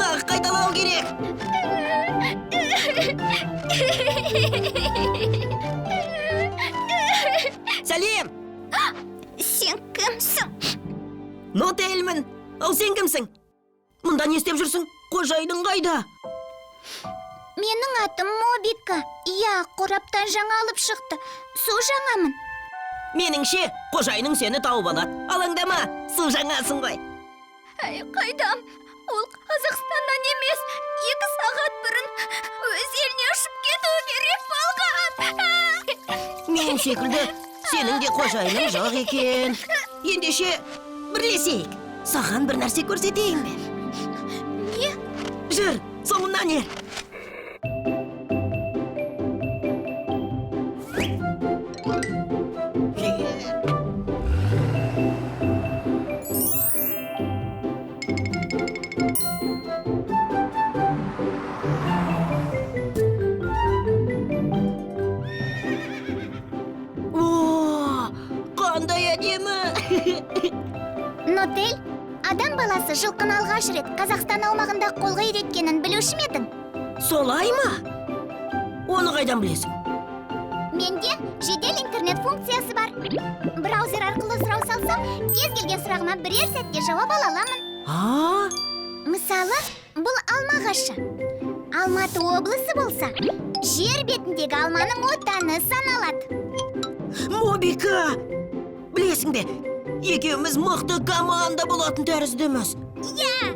Тағы қайталау керек. Сәлем! Сен кімсің? Нотельмін. Ал сен кімсің? Мұнда не істеп жүрсің? Қожайының қайда? Менің атым Мобика. Иә, қораптан жаңа алып шықты. Су жаңамын. Меніңше, қожайының сені тауып алады. Алаңдама, су жаңасың ғой. Қайдам? Ол Қазақстаннан емес, 2 сағат бұрын өз еліне ұшып кету керек болған. Мен секілді, сенің де қожайының жоқ екен. Ендеше, бірлесейік. Саған бір нәрсе көрсетейін бе? Не? Жүр, соңымнан ер. Қандай әдемі! Нотель, адам баласы жылқын алғаш рет Қазақстан аумағында қолға үйреткенін білуші ме едің? Солай ма? Оны қайдан білесің? Менде жедел интернет функциясы бар. Браузер арқылы сұрау салсам, кез келген сұрағыма бірер сәтте жауап ала аламын. Мысалы, бұл алма ағашы. Алматы облысы болса, жер бетіндегі алманың отаны саналады. Мобика! Білесің бе, екеуміз мықты команда болатын тәріздіміз. Иә!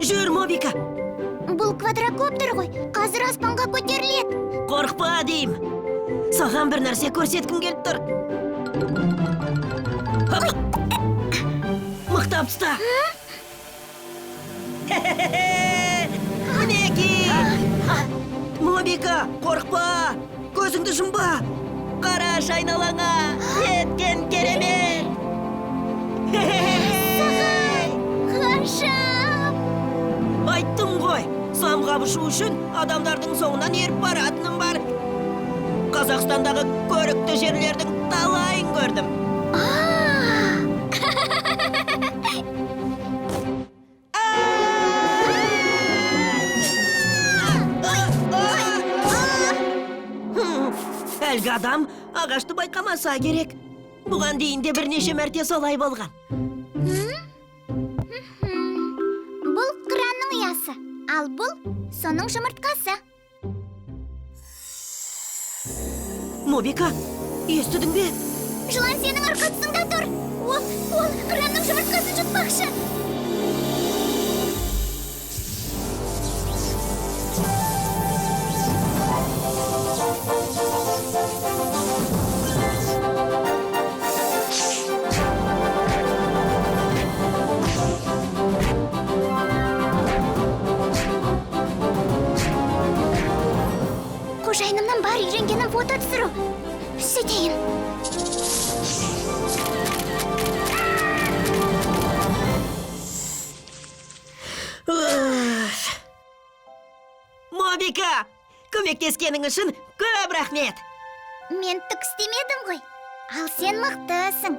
Жүр, Мобика! Бұл квадрокоптер ғой, қазір аспанға көтеріледі. Қорқпа дейм. Саған бір нәрсе көрсеткім келіп тұр. Мықтап ұста. Мінеки! Мобика, қорқпа! Көзіңді жұмба! Қараш айналаңа! Еткен керемет! Ғажап! Айттым ғой, самғап ұшу үшін адамдардың соңынан еріп баратыным бар. Қазақстандағы көрікті жерлердің талайын көрдім. Әлгі адам ағашты байқамаса керек. Бұған дейін де бірнеше мәрте солай болған. Бұл қыранның ұясы, ал бұл соның жұмыртқасы. Мобика, естідің бе? Жылан сенің арқа тұсыңда тұр. Ол қыранның жұмыртқасын жұтпақшы. Қожайынымнан бар үйренгенім фото түсіру. Сөйтейін. Мобика, көмектескенің үшін көп рахмет. Мен түк істемедім ғой. Ал сен мықтысың.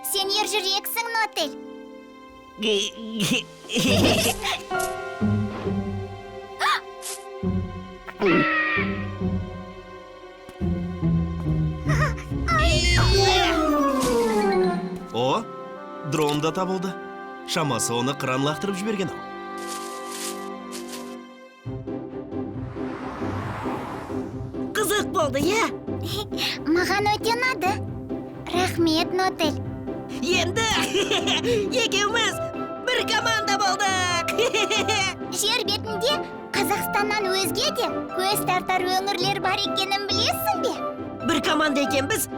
Сен ержүрексің, Нотель. О, дрон да табылды. Шамасы оны қыран лақтырып жіберген ау. Қызық болды, е? Маған өте ұнады. Рахмет, Нотель. Енді екеуміз бір команда болдық. Жер бетінде Қазақстаннан өзге де көз тартар өңірлер бар екенін білесің бе? Бір команда екенбіз,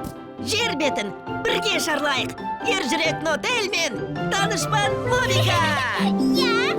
жер бетін бірге шарлайық. Ержүрек Нотель мен данышпан Мобика. Иә.